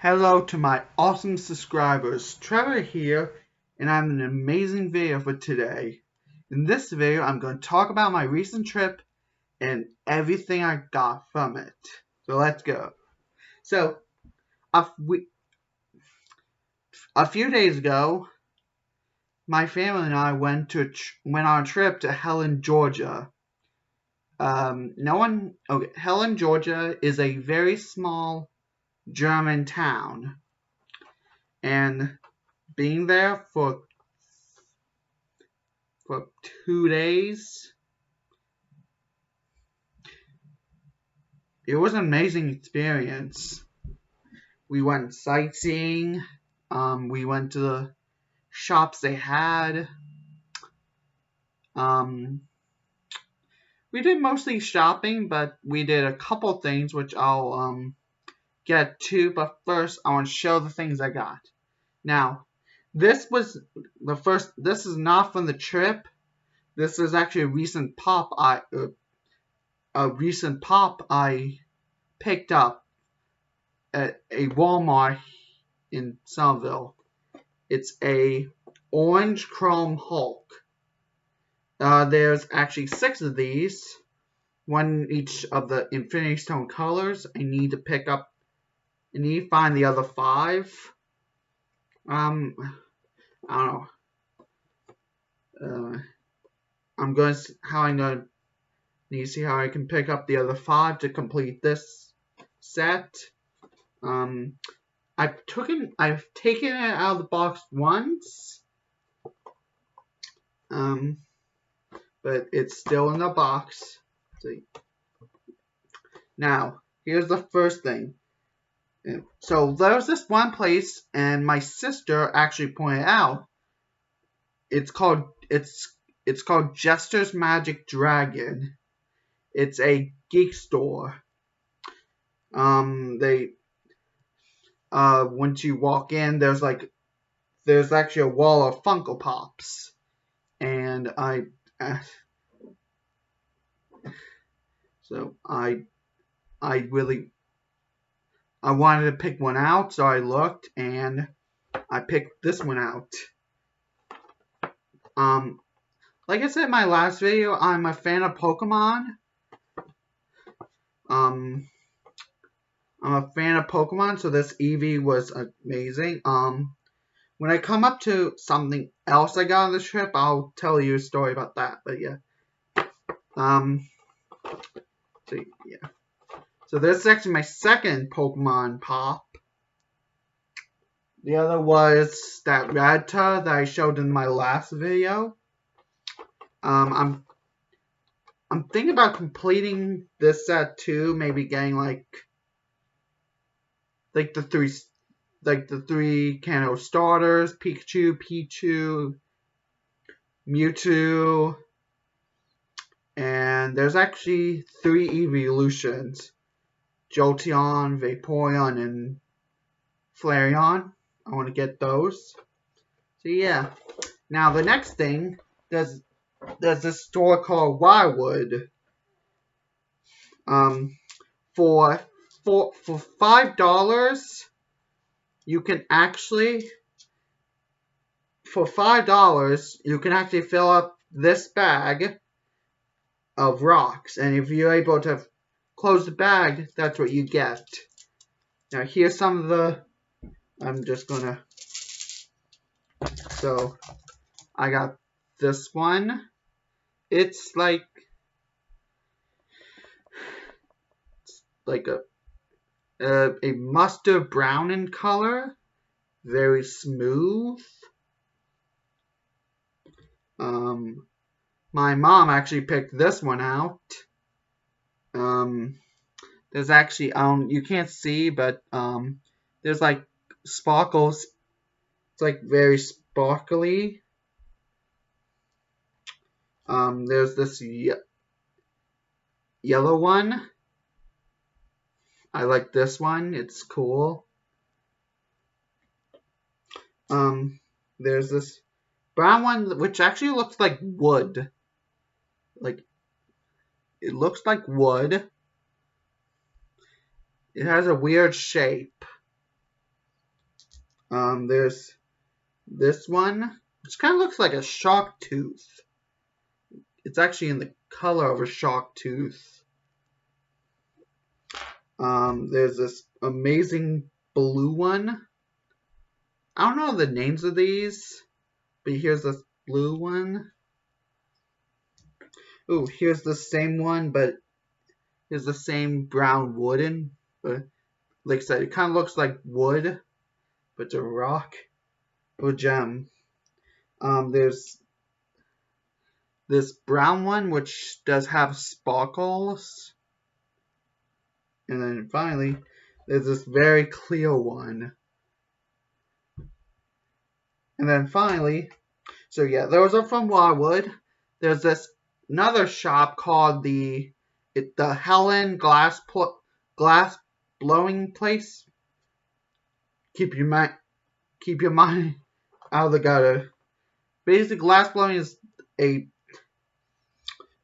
Hello to my awesome subscribers, Trevor here, and I have an amazing video for today. In this video, I'm going to talk about my recent trip and everything I got from it. So let's go. So, a few days ago, my family and I went on a trip to Helen, Georgia. Helen, Georgia is a very small German town, and being there for 2 days, it was an amazing experience. We went sightseeing. We went to the shops they had. We did mostly shopping, but we did a couple things which I'll get to. But first, I want to show the things I got. Now, this was the first. This is not from the trip. This is actually a recent pop I picked up at a Walmart in Somerville. It's a orange chrome Hulk. There's actually 6 of these, one each of the Infinity Stone colors. I need to find the other 5. I don't know. I'm going to need to see how I can pick up the other 5 to complete this set. I've taken it out of the box once, but it's still in the box. See. Now, here's the first thing. So there's this one place, and my sister actually pointed out. It's called Jester's Magic Dragon. It's a geek store. Once you walk in, there's actually a wall of Funko Pops, and I wanted to pick one out, so I looked and I picked this one out. Like I said in my last video, I'm a fan of Pokemon. I'm a fan of Pokemon, so this Eevee was amazing. When I come up to something else I got on this trip, I'll tell you a story about that. But yeah. So this is actually my second Pokemon pop. The other was that Rattata that I showed in my last video. I'm thinking about completing this set too. Maybe getting like the 3 Kanto starters: Pikachu, Pichu, Mewtwo, and there's actually 3 evolutions: Jolteon, Vaporeon, and Flareon. I want to get those. So yeah. Now the next thing, there's this store called Wildwood. For $5, you can actually fill up this bag of rocks, and if you're able to close the bag, that's what you get. Now here's some of the. So I got this one. It's like a mustard brown in color, very smooth. My mom actually picked this one out. There's actually you can't see, but there's like sparkles. It's like very sparkly. There's this yellow one. I like this one. It's cool. There's this brown one, which actually looks like wood. It looks like wood. It has a weird shape. There's this one, which kind of looks like a shark tooth. It's actually in the color of a shark tooth. There's this amazing blue one. I don't know the names of these, but here's this blue one. Ooh, here's the same one, but here's the same brown wooden. But like I said, it kind of looks like wood, but it's a rock or gem. There's this brown one, which does have sparkles. And then finally, there's this very clear one. And then finally, so yeah, those are from Wildwood. There's this another shop called the Helen Glass Blowing Place. Keep your mind out of the gutter. Basically, glass blowing is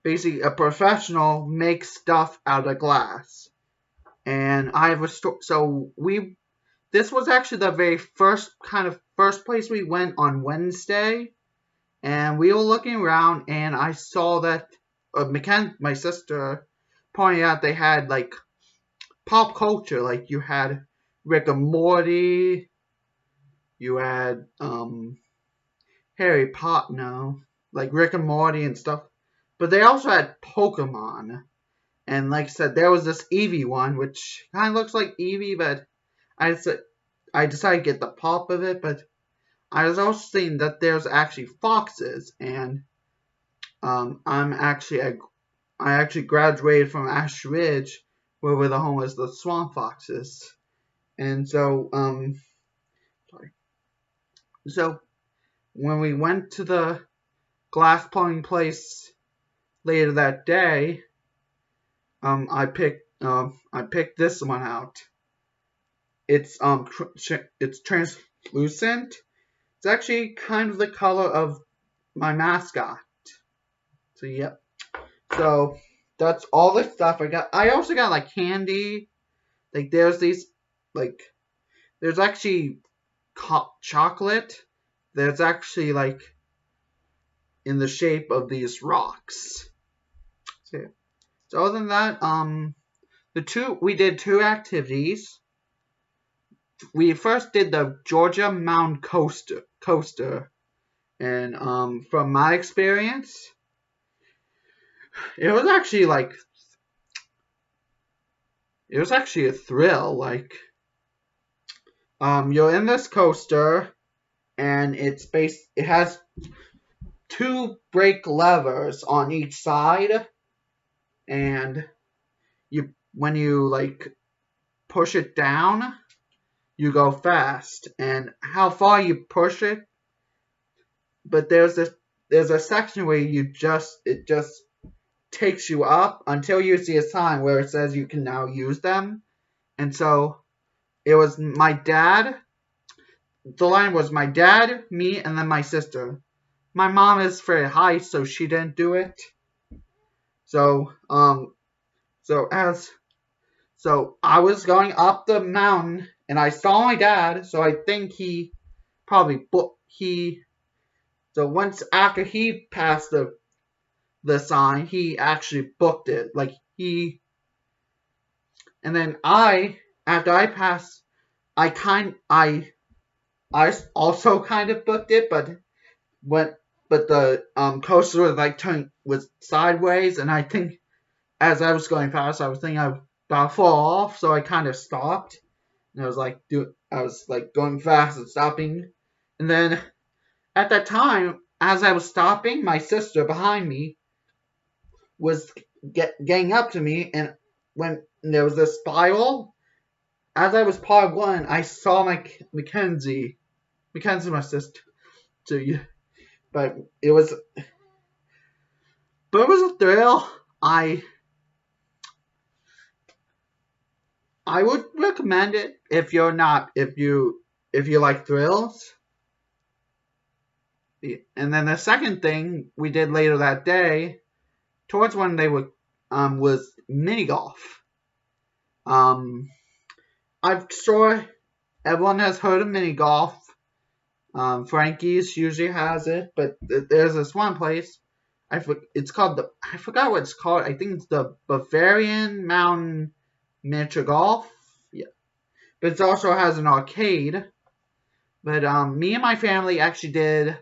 basically a professional makes stuff out of glass. And I have a store. So this was actually the very first place we went on Wednesday, and we were looking around, and I saw that my sister, pointed out they had like pop culture, like you had Rick and Morty, you had Harry Potter, no, like Rick and Morty and stuff, but they also had Pokemon. And like I said, there was this Eevee one, which kind of looks like Eevee, but I decided to get the pop of it. But I was also seeing that there's actually foxes, and I actually graduated from Ash Ridge, where the home is the swamp foxes, and so So when we went to the glass blowing place later that day, I picked this one out. It's it's translucent. It's actually kind of the color of my mascot. So yep. So that's all the stuff I got. I also got like candy. Like there's actually chocolate. There's actually like in the shape of these rocks. So other than that, we did two activities. We first did the Georgia Mound coaster, and from my experience, it was actually a thrill. Like, you're in this coaster, and it has two brake levers on each side, and when you like push it down, you go fast, and how far you push it. But there's a section where it just takes you up until you see a sign where it says you can now use them. And so it was my dad. The line was my dad, me, and then my sister. My mom is very high, so she didn't do it. So I was going up the mountain, and I saw my dad. So I think he probably So once after he passed the sign, he actually booked it. And then after I passed, I also kind of booked it, but the coaster was sideways, and I think as I was going fast, I was thinking I was about to fall off, so I kind of stopped, and I was going fast and stopping, and then at that time, as I was stopping, my sister behind me was getting up to me, and when there was a spiral, as I was part one, I saw Mackenzie, my sister, but it was a thrill. I would recommend it if you like thrills. And then the second thing we did later that day, towards when they were was mini golf. I saw everyone has heard of mini golf. Frankie's usually has it, but there's this one place. It's called I forgot what it's called. I think it's the Bavarian Mountain Miniature Golf. Yeah, but it also has an arcade. But me and my family actually did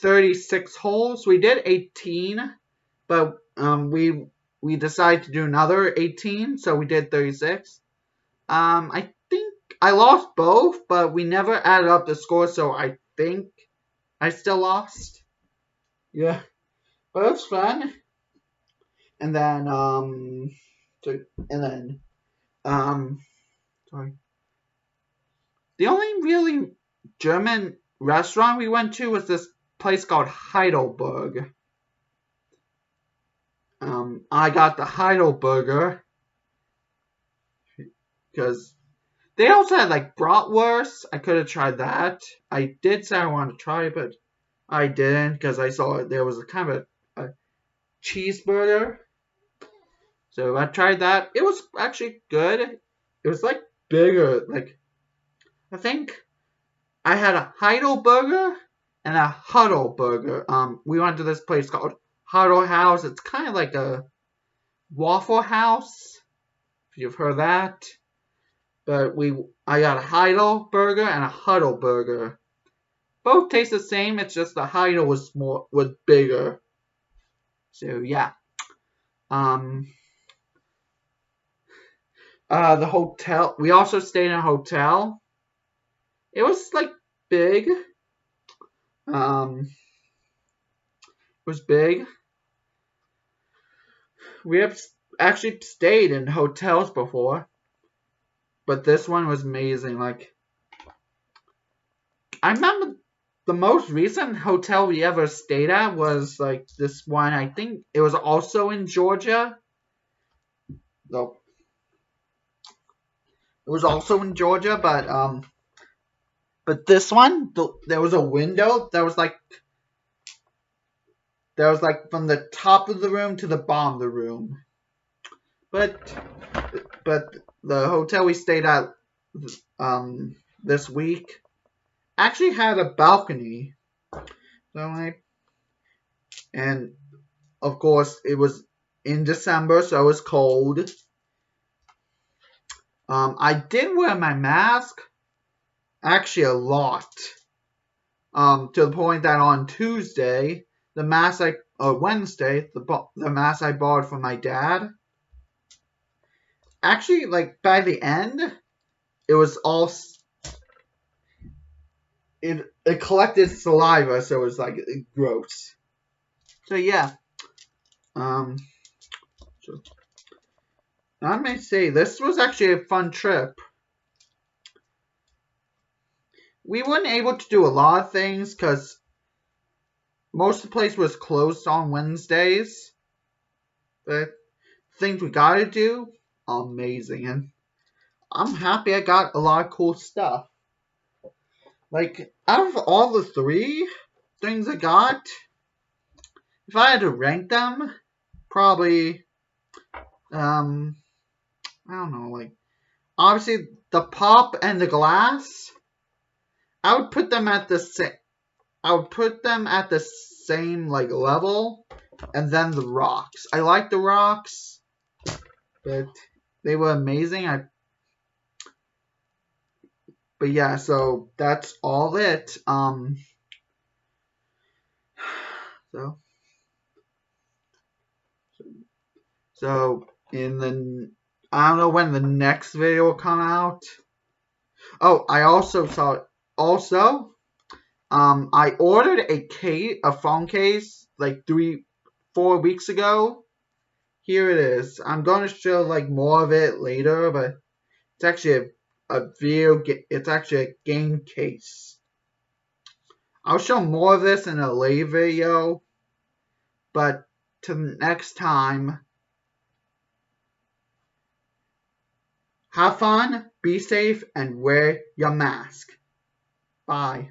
36 holes. We did 18, but we decided to do another 18, so we did 36. I think I lost both, but we never added up the score, so I think I still lost. Yeah, but it was fun. And then sorry. The only really German restaurant we went to was this place called Heidelberg. I got the Heidelberger because they also had like bratwurst. I could have tried that. I did say I wanted to try it, but I didn't because I saw there was a kind of a cheeseburger. So I tried that. It was actually good. It was like bigger. Like I think I had a Heidelberger and a Huddleburger. We went to this place called Huddle House. It's kind of like a Waffle House, if you've heard that. But I got a Heidelberger and a Huddleburger. Both taste the same. It's just the Heidel was bigger. So yeah. The hotel. We also stayed in a hotel. It was like big. It was big. We have actually stayed in hotels before, but this one was amazing. Like, I remember the most recent hotel we ever stayed at was like this one. I think it was also in Georgia. No, it was also in Georgia, but this one there was a window that was like from the top of the room to the bottom of the room. But the hotel we stayed at this week actually had a balcony. So and of course it was in December, so it was cold. I did wear my mask actually a lot. To the point that on Tuesday, Wednesday, the mask I borrowed from my dad. Actually, like by the end, it was all it collected saliva, so it was like gross. So yeah. So I may say this was actually a fun trip. We weren't able to do a lot of things because most of the place was closed on Wednesdays. But things we gotta do, amazing. And I'm happy I got a lot of cool stuff. Like, out of all the 3 things I got, if I had to rank them, probably, I don't know, like, obviously the pop and the glass, I would put them at the same like level, and then the rocks. I like the rocks, but they were amazing. But yeah, so that's all it. So I don't know when the next video will come out. Oh, I also saw I ordered a phone case like 4 weeks ago. Here it is. I'm going to show like more of it later, but it's actually it's actually a game case. I'll show more of this in a later video, but till next time, have fun, be safe, and wear your mask. Bye.